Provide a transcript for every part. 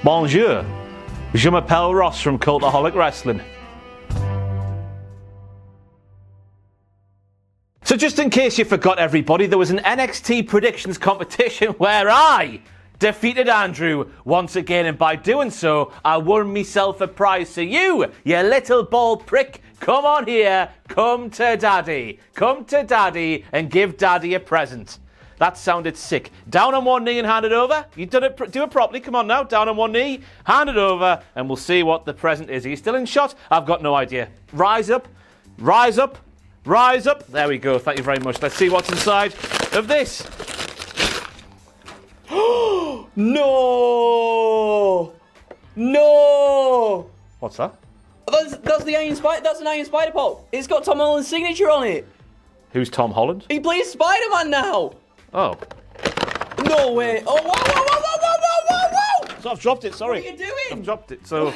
Bonjour. Je m'appelle Ross from Cultaholic Wrestling. So just in case you forgot, everybody, there was an NXT predictions competition where I defeated Andrew once again, and by doing so, I won myself a prize. So you little bald prick, come on here, come to Daddy and give Daddy a present. That sounded sick. Down on one knee and hand it over. You done it. Do it properly. Come on now. Down on one knee, hand it over, and we'll see what the present is. Are you still in shot? I've got no idea. Rise up. Rise up. Rise up. There we go. Thank you very much. Let's see what's inside of this. No! No! What's that? That's the Iron Spider. That's an Iron Spider Pop. It's got Tom Holland's signature on it. Who's Tom Holland? He plays Spider-Man now. Oh. No way. Oh, whoa. So I've dropped it. Sorry. What are you doing? I've dropped it. So,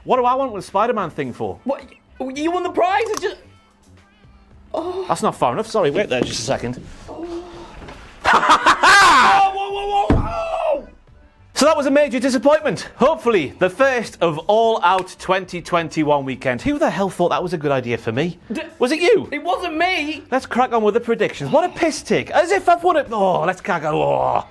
what do I want with a Spider-Man thing for? What? You won the prize. It's just. Oh. That's not far enough. Sorry. Wait there just a second. Whoa. So that was a major disappointment. Hopefully, the first of All Out 2021 weekend. Who the hell thought that was a good idea for me? Was it you? It wasn't me. Let's crack on with the predictions. What a piss take. As if I've won it. Oh, let's crack on. Oh.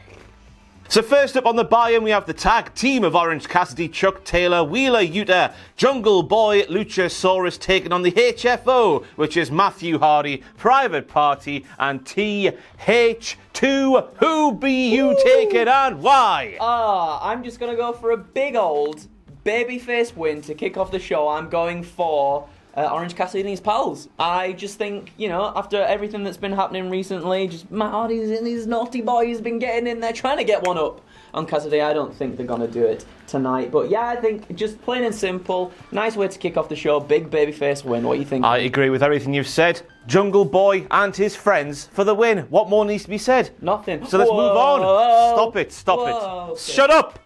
So first up on the buy-in, we have the tag team of Orange Cassidy, Chuck Taylor, Wheeler Yuta, Jungle Boy, Luchasaurus taking on the HFO, which is Matthew Hardy, Private Party, and TH2. Who be you taking and why? I'm just going to go for a big old babyface win to kick off the show. I'm going for Orange Cassidy and his pals. I just think, after everything that's been happening recently, just Matt Hardy's and these naughty boys been getting in there trying to get one up on Cassidy. I don't think they're going to do it tonight. But yeah, I think just plain and simple, nice way to kick off the show, big babyface win. What do you think? I agree with everything you've said. Jungle Boy and his friends for the win. What more needs to be said? Nothing. So let's move on. Stop it. Okay. Shut up!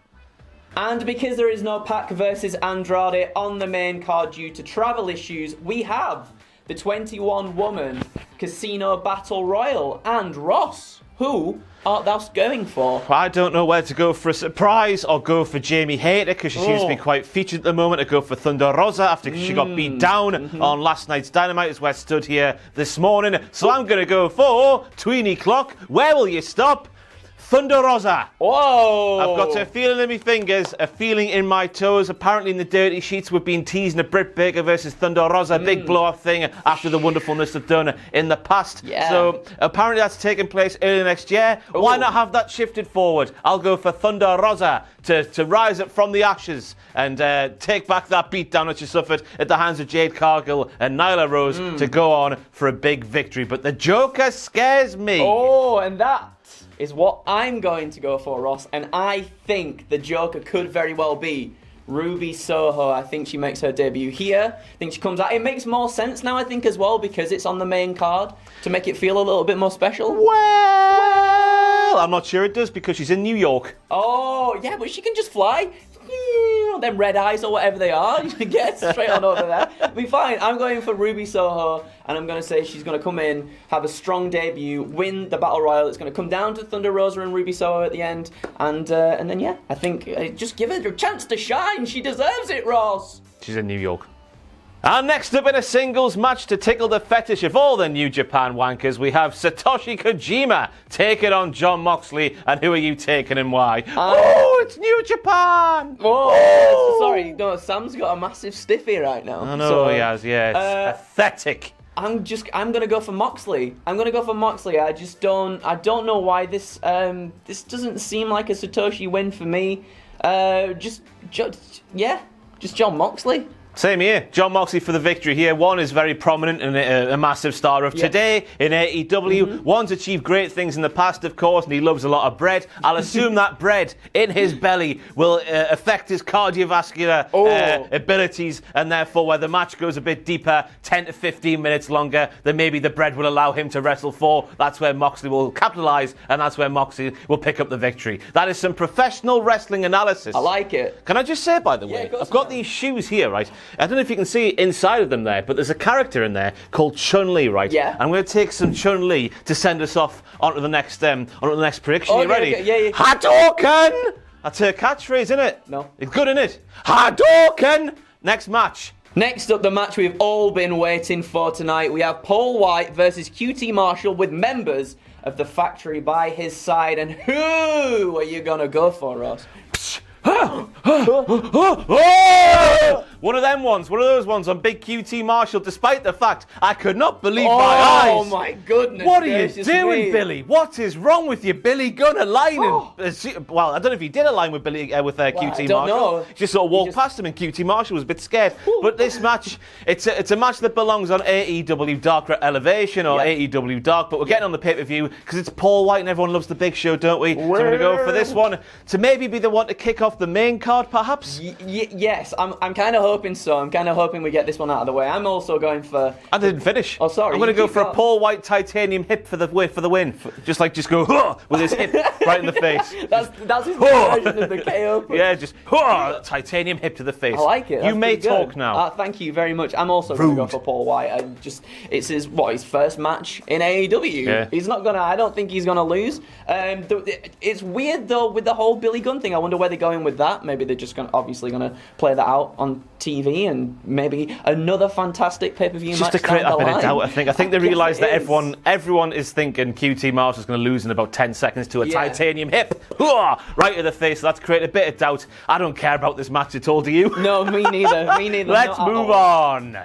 And because there is no Pac versus Andrade on the main card due to travel issues, we have the 21-woman Casino Battle Royal. And Ross, who art thou going for? I don't know whether to go for a surprise or go for Jamie Hayter, because she seems to be quite featured at the moment. I go for Thunder Rosa after she got beat down on last night's Dynamite, as we're stood here this morning. So I'm going to go for Tweeny Clock. Where will you stop? Thunder Rosa. Whoa! I've got a feeling in my fingers, a feeling in my toes. Apparently in the dirty sheets we've been teasing a Britt Baker versus Thunder Rosa big blow-up thing after the wonderfulness they've done in the past. Yeah. So apparently that's taking place early next year. Ooh. Why not have that shifted forward? I'll go for Thunder Rosa to rise up from the ashes and take back that beatdown that she suffered at the hands of Jade Cargill and Nyla Rose to go on for a big victory. But the Joker scares me. Oh, and that is what I'm going to go for, Ross. And I think the Joker could very well be Ruby Soho. I think she makes her debut here. I think she comes out. It makes more sense now, I think, as well, because it's on the main card to make it feel a little bit more special. Well, I'm not sure it does because she's in New York. Oh, yeah, but she can just fly. Them red eyes or whatever they are, you can get straight on over there. Be fine. I'm going for Ruby Soho, and I'm going to say she's going to come in, have a strong debut, win the Battle Royal. It's going to come down to Thunder Rosa and Ruby Soho at the end, and then yeah, I think just give her a chance to shine. She deserves it, Ross. She's in New York. And next up in a singles match to tickle the fetish of all the New Japan wankers, we have Satoshi Kojima taking on Jon Moxley. And who are you taking and why? Oh, it's New Japan! Oh, sorry, no, Sam's got a massive stiffy right now. I know he has, yeah, it's pathetic. I'm gonna go for Moxley. I don't know why this doesn't seem like a Satoshi win for me. Just Jon Moxley. Same here. Jon Moxley for the victory here. One is very prominent and a massive star of today in AEW. One's achieved great things in the past, of course, and he loves a lot of bread. I'll assume that bread in his belly will affect his cardiovascular abilities, and therefore where the match goes a bit deeper, 10 to 15 minutes longer, then maybe the bread will allow him to wrestle for. That's where Moxley will capitalise, and that's where Moxley will pick up the victory. That is some professional wrestling analysis. I like it. Can I just say, by the way, I've got these shoes here, right? I don't know if you can see inside of them there, but there's a character in there called Chun-Li, right? Yeah. I'm going to take some Chun-Li to send us off onto the next prediction. You ready? Okay, yeah. Hadouken! That's her catchphrase, isn't it? No. It's good, isn't it? Hadouken! Next match. Next up, the match we've all been waiting for tonight. We have Paul Wight versus QT Marshall with members of the Factory by his side. And who are you going to go for, Ross? One of them ones, one of those ones on Big QT Marshall, despite the fact I could not believe my eyes. Oh my goodness. What are you doing, Billy? What is wrong with you, Billy? Gunn aligning. Well, I don't know if he did align with Billy with QT Marshall. I don't know. He just sort of walked past him, and QT Marshall was a bit scared. But this match, it's a match that belongs on AEW Dark Elevation or AEW Dark. But we're getting on the pay-per-view because it's Paul Wight, and everyone loves the Big Show, don't we? So I'm going to go for this one to maybe be the one to kick off the main card, perhaps. Yes, I'm kind of hoping so. I'm kind of hoping we get this one out of the way. I'm also going for... I didn't finish. Oh, sorry. I'm going to go for a Paul Wight titanium hip for the win. Just go with his hip right in the face. That's his version of the KO. Yeah, just titanium hip to the face. I like it. You may talk now. Thank you very much. I'm also going to go for Paul Wight. It's his first match in AEW. Yeah. He's not gonna. I don't think he's gonna lose. It's weird though with the whole Billy Gunn thing. I wonder where they're going with that. Maybe they're just obviously going to play that out on TV, and maybe another fantastic pay-per-view match. Just to create that bit of doubt, I think they realise that is. everyone is thinking QT Marshall's going to lose in about 10 seconds to a titanium hip, right to the face. So that's created a bit of doubt. I don't care about this match at all, do you? No, me neither. Me neither. Let's move on.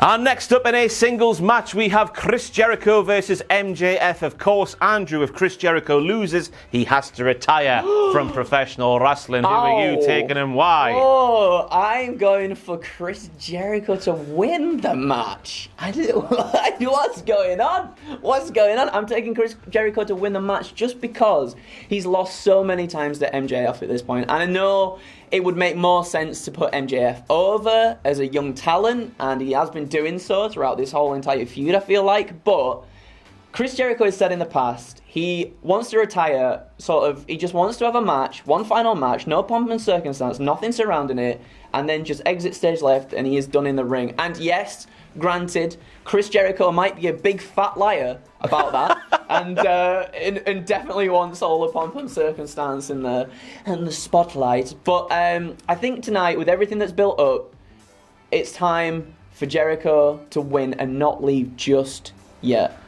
And next up in a singles match, we have Chris Jericho versus MJF. Of course, Andrew, if Chris Jericho loses, he has to retire from professional wrestling. Who are you taking and why? Oh, I'm going for Chris Jericho to win the match. What's going on? What's going on? I'm taking Chris Jericho to win the match just because he's lost so many times to MJF at this point. And I know it would make more sense to put MJF over as a young talent, and he has been doing so throughout this whole entire feud, I feel like. But Chris Jericho has said in the past he wants to retire, he just wants to have a match, one final match, no pomp and circumstance, nothing surrounding it, and then just exit stage left, and he is done in the ring. And yes, granted, Chris Jericho might be a big fat liar about that, and definitely wants all the pomp and circumstance and the spotlight. But I think tonight, with everything that's built up, it's time for Jericho to win and not leave just yet.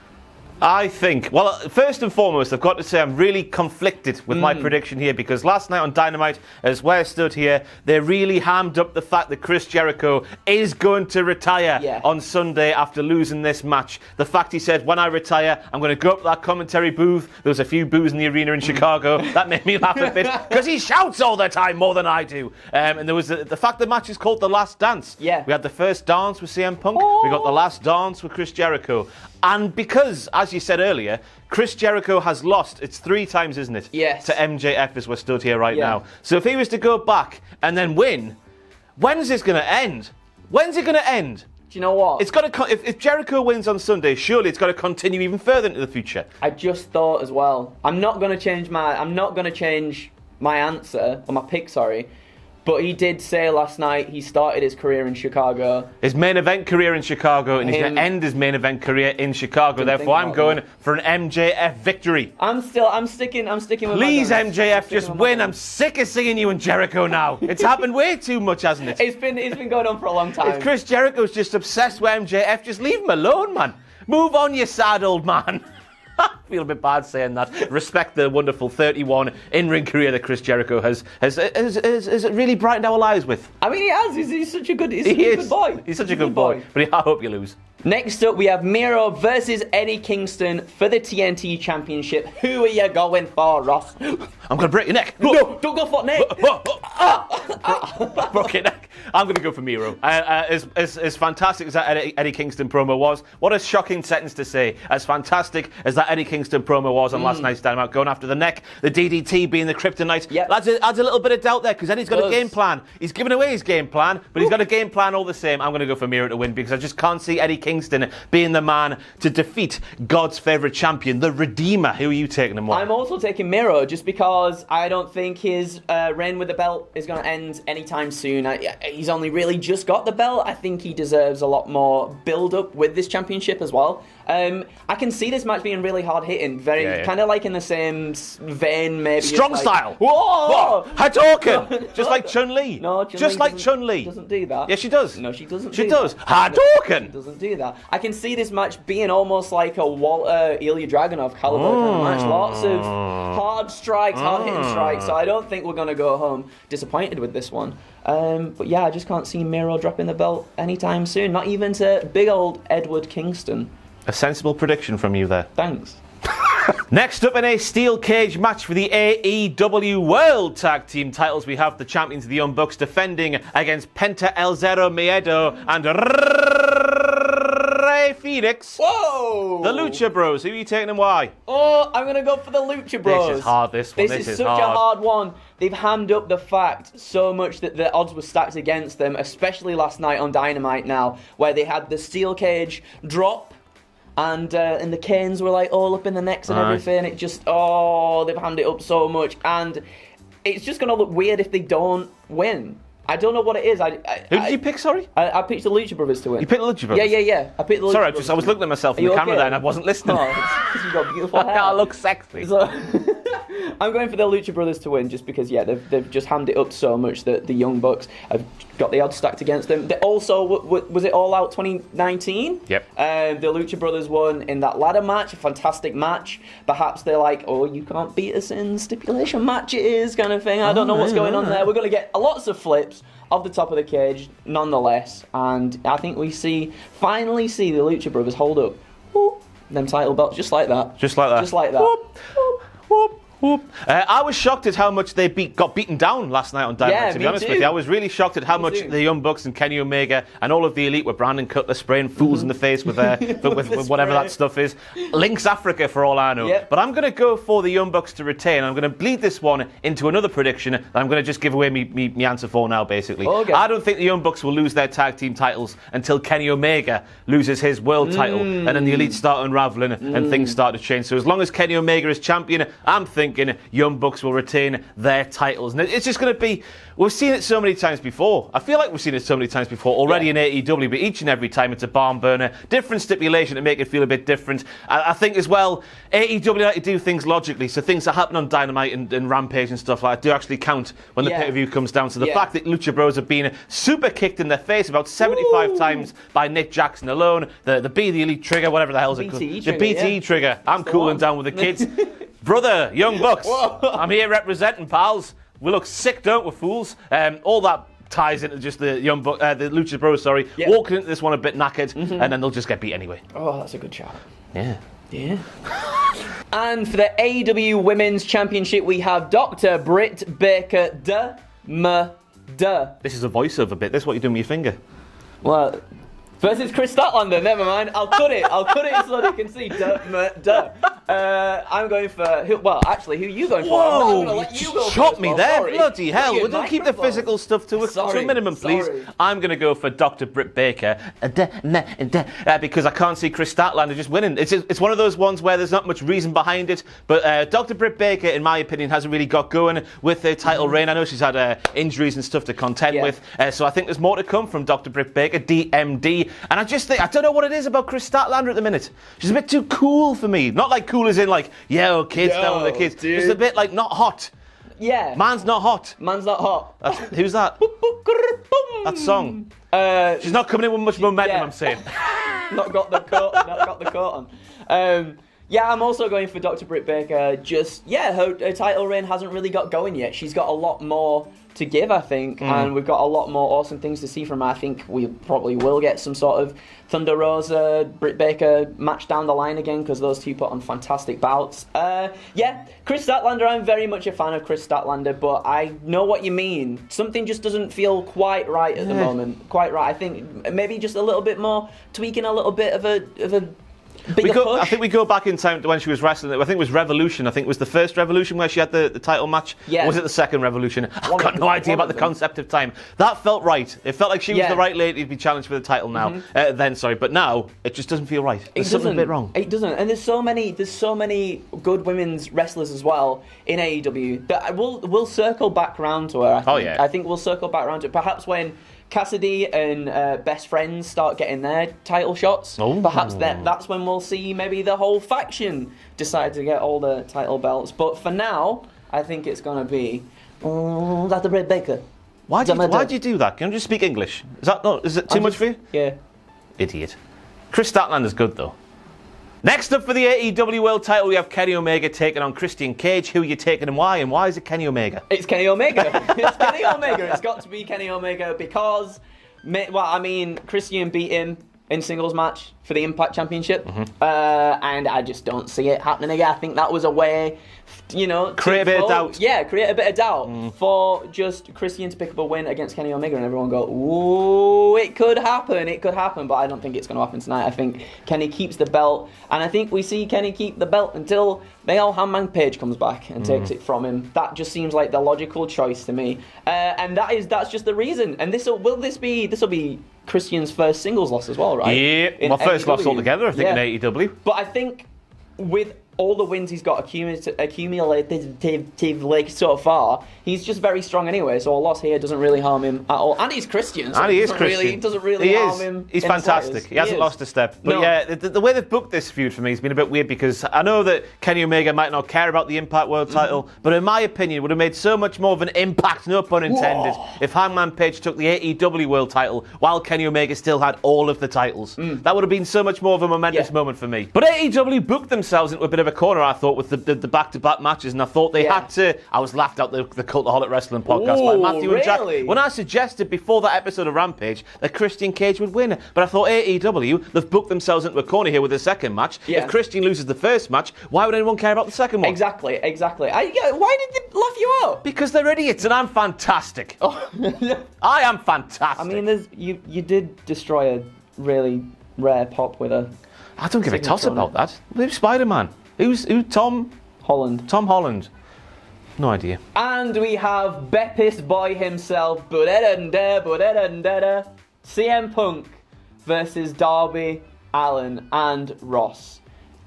I think, well, first and foremost, I've got to say I'm really conflicted with my prediction here, because last night on Dynamite, as where I stood here, they really hammed up the fact that Chris Jericho is going to retire on Sunday after losing this match. The fact he said, when I retire, I'm going to go up to that commentary booth. There was a few boos in the arena in Chicago. That made me laugh a bit, because he shouts all the time more than I do. And there was the fact the match is called The Last Dance. Yeah. We had the first dance with CM Punk. We got the last dance with Chris Jericho. And because, as you said earlier, Chris Jericho has lost, it's 3 times, isn't it? Yes. To MJF as we're stood here right now. So if he was to go back and then win, when's this going to end? When's it going to end? Do you know what? It's got to. If Jericho wins on Sunday, surely it's got to continue even further into the future. I just thought as well. I'm not going to change my answer, or my pick, sorry. But he did say last night he started his career in Chicago. His main event career in Chicago, and he's going to end his main event career in Chicago. Therefore, I'm going for an MJF victory. I'm sticking with Please, MJF, just win. I'm sick of seeing you and Jericho now. It's happened way too much, hasn't it? It's been going on for a long time. If Chris Jericho's just obsessed with MJF, just leave him alone, man. Move on, you sad old man. I feel a bit bad saying that. Respect the wonderful 31 in-ring career that Chris Jericho has really brightened our lives with. I mean, he has. He's such a good boy. He's such a good boy. But I hope you lose. Next up, we have Miro versus Eddie Kingston for the TNT Championship. Who are you going for, Ross? I'm going to break your neck. No, don't go for neck. Broke your neck. I'm going to go for Miro. As fantastic as that Eddie Kingston promo was, what a shocking sentence to say. As fantastic as that Eddie Kingston promo was on last night's Dynamite, going after the neck, the DDT being the kryptonite, adds a little bit of doubt there, because Eddie's got a game plan. He's given away his game plan, but he's got a game plan all the same. I'm going to go for Miro to win, because I just can't see Eddie Kingston being the man to defeat God's favourite champion, the Redeemer. Who are you taking him on? I'm also taking Miro, just because I don't think his reign with the belt is going to end anytime soon. he's only really just got the belt. I think he deserves a lot more build-up with this championship as well. I can see this match being really hard-hitting, kind of like in the same vein, maybe. Strong style. Whoa! Hadouken! Just like Chun-Li. No, just like Chun-Li. Doesn't do that. Yes, she does. No, she doesn't. She does. Hadouken! She doesn't do that. I can see this match being almost like a Walter Ilya Dragunov caliber kind of match. Lots of hard strikes, hard-hitting strikes. So I don't think we're gonna go home disappointed with this one. But yeah, I just can't see Miro dropping the belt anytime soon. Not even to big old Edward Kingston. A sensible prediction from you there. Thanks. Next up in a steel cage match for the AEW World Tag Team titles, we have the champions of the Young Bucks defending against Penta El Zero Miedo and Rey Fenix. Whoa! The Lucha Bros. Who are you taking and why? Oh, I'm going to go for the Lucha Bros. This is hard, this one. This is such a hard one. They've hammed up the fact so much that the odds were stacked against them, especially last night on Dynamite now, where they had the steel cage drop. And the Canes were like all up in the necks and everything. It just, they've hammed it up so much. And it's just going to look weird if they don't win. I don't know what it is. Who did you pick, sorry? I picked the Lucha Brothers to win. You picked the Lucha Brothers? Yeah. I picked the Lucha Brothers. Sorry, I was looking at myself in the camera there and I wasn't listening. Oh, because you've got beautiful hair. I look sexy. So, I'm going for the Lucha Brothers to win just because, they've just hammed it up so much that the Young Bucks have got the odds stacked against them. They also, was it All Out 2019? Yep. The Lucha Brothers won in that ladder match, a fantastic match. Perhaps they're like, you can't beat us in stipulation matches kind of thing. I don't know what's going on there. We're going to get lots of flips off the top of the cage, nonetheless. And I think we finally see the Lucha Brothers hold up them title belts just like that. Just like that. Just like that. Whoop, whoop, whoop. I was shocked at how much they got beaten down last night on Dynamite, to be honest with you. I was really shocked at how much the Young Bucks and Kenny Omega and all of the Elite were Brandon Cutler spraying fools in the face with whatever that stuff is. Links Africa, for all I know. Yep. But I'm going to go for the Young Bucks to retain. I'm going to bleed this one into another prediction that I'm going to just give away me answer for now, basically. Okay. I don't think the Young Bucks will lose their tag team titles until Kenny Omega loses his world title, and then the Elite start unraveling and things start to change. So as long as Kenny Omega is champion, I'm thinking Young Bucks will retain their titles. And it's just going to be, we've seen it so many times before. I feel like we've seen it so many times before already in AEW, but each and every time it's a barn burner. Different stipulation to make it feel a bit different. I think as well, AEW like to do things logically, so things that happen on Dynamite and Rampage and stuff like that do actually count when the pay-per-view comes down. So the fact that Lucha Bros have been super kicked in their face about 75 times by Nick Jackson alone, the Be the Elite trigger, whatever the hell's it called. The BTE trigger. I'm cooling down with the kids. Brother, Young Bucks, I'm here representing, pals. We look sick, don't we, fools? All that ties into just the the Lucha Bros, walking into this one a bit knackered, and then they'll just get beat anyway. Oh, that's a good shout. Yeah. And for the AEW Women's Championship, we have Dr. Britt Baker D.M.D. This is a voiceover bit. This is what you're doing with your finger. Well, versus Kris Statlander. Never mind. I'll cut it so they can see. I'm going for who are you going for? Whoa! I'm gonna let you go Shot first. me Well, there. sorry. Bloody hell! Your We'll keep the microphone. physical stuff to a minimum, please. Sorry. I'm going to go for Dr. Britt Baker because I can't see Kris Statlander just winning. It's one of those ones where there's not much reason behind it, but Dr. Britt Baker, in my opinion, hasn't really got going with the title reign. I know she's had injuries and stuff to contend with, so I think there's more to come from Dr. Britt Baker, D.M.D. And I just think, I don't know what it is about Kris Statlander at the minute. She's a bit too cool for me. Not like cool as in like, kids down with the kids. Dude. Just a bit like not hot. Yeah. Man's not hot. Man's not hot. Who's that? That song. She's not coming in with much momentum, I'm saying. Not got the coat on. I'm also going for Dr. Britt Baker. Her title reign hasn't really got going yet. She's got a lot more to give, I think, and we've got a lot more awesome things to see from her. I think we probably will get some sort of Thunder Rosa, Britt Baker match down the line again, because those two put on fantastic bouts. Kris Statlander, I'm very much a fan of Kris Statlander, but I know what you mean. Something just doesn't feel quite right at the moment. Quite right. I think maybe just a little bit more, tweaking a little bit of a I think we go back in time to when she was wrestling. I think it was Revolution. I think it was the first Revolution where she had the title match. Yeah. Or was it the second Revolution? I've got no idea about the concept of time. That felt right. It felt like she was the right lady to be challenged for the title now. But now it just doesn't feel right. There's something a bit wrong. It doesn't. And there's so many good women's wrestlers as well in AEW that we'll circle back round to her. I think. I think we'll circle back around to it. Perhaps when Cassidy and Best Friends start getting their title shots, perhaps that's when we'll see maybe the whole faction decide to get all the title belts. But for now, I think it's going to be Dr. Britt Baker. Why do you do that? Can you just speak English? Is it too much for you? Yeah. Idiot. Kris Statlander's good though. Next up for the AEW World title, we have Kenny Omega taking on Christian Cage. Who are you taking and why? And why is it Kenny Omega? It's Kenny Omega. It's Kenny Omega. It's got to be Kenny Omega because, Christian beat him in singles match for the Impact Championship. And I just don't see it happening again. I think that was a way, create a bit of doubt. Yeah, create a bit of doubt for just Christian to pick up a win against Kenny Omega and everyone go, ooh, it could happen, but I don't think it's going to happen tonight. I think Kenny keeps the belt, and I think we see Kenny keep the belt until Hangman Page comes back and takes it from him. That just seems like the logical choice to me, and that's just the reason. And this will be Christian's first singles loss as well, right? Yeah, first loss altogether, I think, in AEW. But I think with all the wins he's got accumulatively so far, he's just very strong anyway, so a loss here doesn't really harm him at all. And he's Christian, so it doesn't really harm him. He's fantastic. He hasn't lost a step. But yeah, the way they've booked this feud for me has been a bit weird, because I know that Kenny Omega might not care about the Impact World title, but in my opinion, it would have made so much more of an impact, no pun intended, if Hangman Page took the AEW World title while Kenny Omega still had all of the titles. That would have been so much more of a momentous moment for me. But AEW booked themselves into a bit of a corner, I thought, with the back-to-back matches, and I thought they had to. I was laughed out the Cultaholic Wrestling podcast by Matthew and Jack when I suggested before that episode of Rampage that Christian Cage would win. But I thought AEW, they've booked themselves into a corner here with the second match. If Christian loses the first match, why would anyone care about the second one? Exactly. Why did they laugh you out? Because they're idiots, and I'm fantastic. I am fantastic. I mean, you did destroy a really rare pop with a. I don't give a toss about that. Who's Spider-Man? Who's Tom Holland? Tom Holland. No idea. And we have Beppist boy himself, CM Punk versus Darby, Allin, and Ross.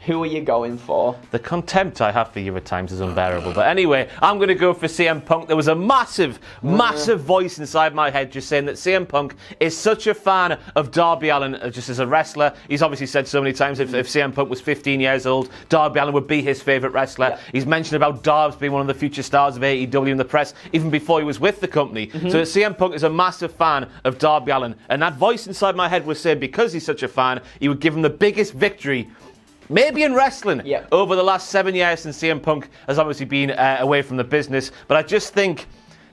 Who are you going for? The contempt I have for you at times is unbearable. But anyway, I'm going to go for CM Punk. There was a massive voice inside my head just saying that CM Punk is such a fan of Darby Allin just as a wrestler. He's obviously said so many times if CM Punk was 15 years old, Darby Allin would be his favourite wrestler. Yeah. He's mentioned about Darbs being one of the future stars of AEW in the press, even before he was with the company. So CM Punk is a massive fan of Darby Allin. And that voice inside my head was saying because he's such a fan, he would give him the biggest victory maybe in wrestling over the last 7 years since CM Punk has obviously been away from the business. But I just think,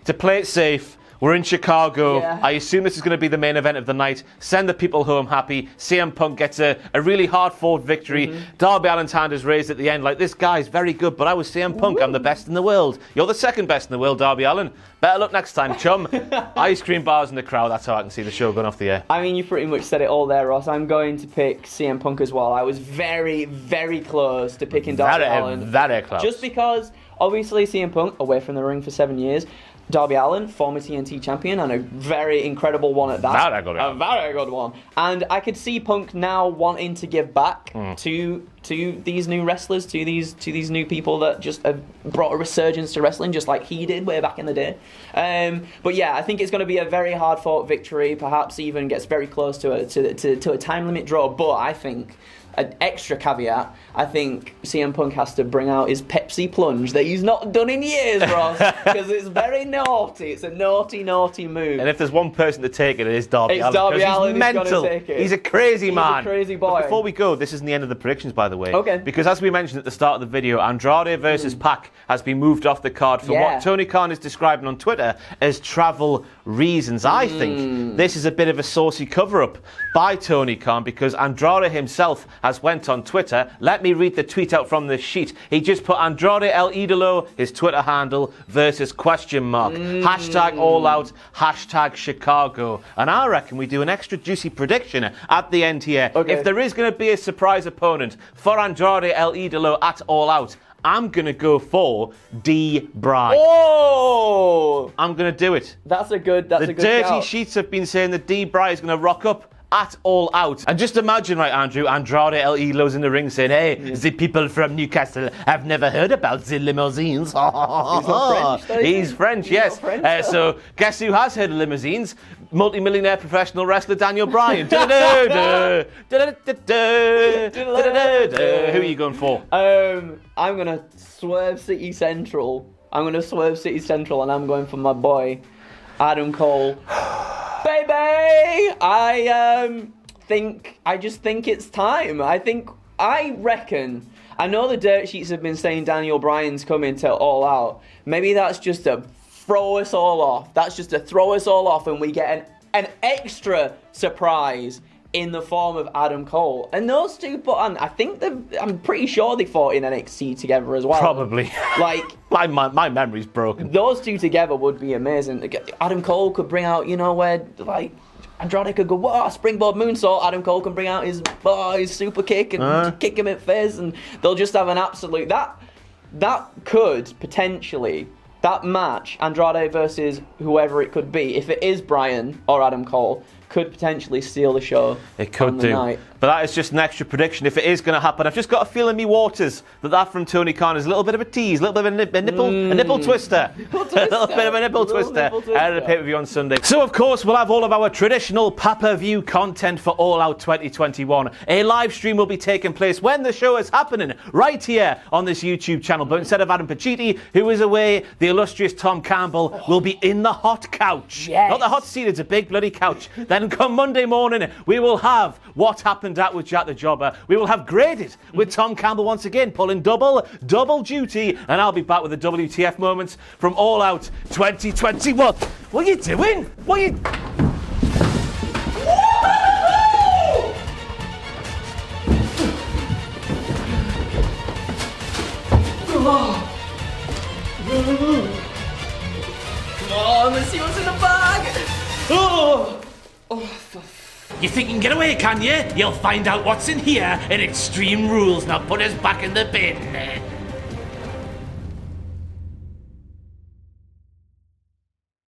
to play it safe, we're in Chicago. I assume this is going to be the main event of the night. Send the people home happy. CM Punk gets a really hard-fought victory. Darby Allin's hand is raised at the end like, this guy's very good, but I was CM Punk. I'm the best in the world. You're the second best in the world, Darby Allin. Better luck next time, chum. Ice cream bars in the crowd. That's how I can see the show going off the air. I mean, you pretty much said it all there, Ross. I'm going to pick CM Punk as well. I was very, very close to picking Darby Allin. Very close. Just because, obviously, CM Punk, away from the ring for 7 years. Darby Allin, former TNT champion, and a very incredible one at that. A very good one. And I could see Punk now wanting to give back to these new wrestlers, to these new people that just have brought a resurgence to wrestling, just like he did way back in the day. But yeah, I think it's going to be a very hard-fought victory. Perhaps even gets very close to a time limit draw. But I think an extra caveat, I think CM Punk has to bring out his Pepsi plunge that he's not done in years, Ross, because it's very naughty. It's a naughty, naughty move. And if there's one person to take it, it is Darby Allin. It's Darby Allin who's mental. Going to take it. He's a crazy man. He's a crazy boy. But before we go, this isn't the end of the predictions, by the way. Okay. Because as we mentioned at the start of the video, Andrade versus Pac has been moved off the card for what Tony Khan is describing on Twitter as travel reasons. I think this is a bit of a saucy cover-up by Tony Khan, because Andrade himself has went on Twitter. Let me read the tweet out from the sheet. He just put Andrade El Idolo, his Twitter handle, versus question mark. Hashtag All Out, hashtag Chicago. And I reckon we do an extra juicy prediction at the end here. Okay. If there is going to be a surprise opponent for Andrade El Idolo at All Out, I'm going to go for D-Bry. Oh! I'm going to do it. That's a good The dirty shout. sheets have been saying that D-Bry is going to rock up at All Out. And just imagine, right, Andrew, Andrade El Idolo's in the ring saying, hey, the people from Newcastle have never heard about the limousines. He's not French, He's French, yes. French, so guess who has heard of limousines? Multi-millionaire professional wrestler Daniel Bryan. Who are you going for? I'm going to swerve City Central. And I'm going for my boy, Adam Cole. Baby! I just think it's time. I reckon, I know the dirt sheets have been saying Daniel Bryan's coming to All Out. Maybe that's just to throw us all off. And we get an extra surprise in the form of Adam Cole. And those two put on, I'm pretty sure they fought in NXT together as well. Probably. Like, my memory's broken. Those two together would be amazing. Adam Cole could bring out, where, like, Andrade could go, whoa, springboard moonsault. Adam Cole can bring out his super kick and kick him in the face, and they'll just have an absolute... That could potentially... That match, Andrade versus whoever it could be, if it is Bryan or Adam Cole, could potentially steal the show. It could do. Night. But that is just an extra prediction if it is going to happen. I've just got a feel in me waters that from Tony Khan is a little bit of a tease, a little bit of a nipple twister. A little bit of a nipple twister out of the pay-per-view on Sunday. So, of course, we'll have all of our traditional pay-per-view content for All Out 2021. A live stream will be taking place when the show is happening, right here on this YouTube channel. But instead of Adam Pacitti, who is away, the illustrious Tom Campbell will be in the hot couch. Yes. Not the hot seat, it's a big bloody couch. Then come Monday morning, we will have What Happened At with Jack the Jobber. We will have Graded with Tom Campbell once again, pulling double duty, and I'll be back with the WTF moments from All Out 2021. What are you doing? What are you... Come on, let's see what's in the bag. You think you can get away, can you? You'll find out what's in here in Extreme Rules. Now put us back in the bin.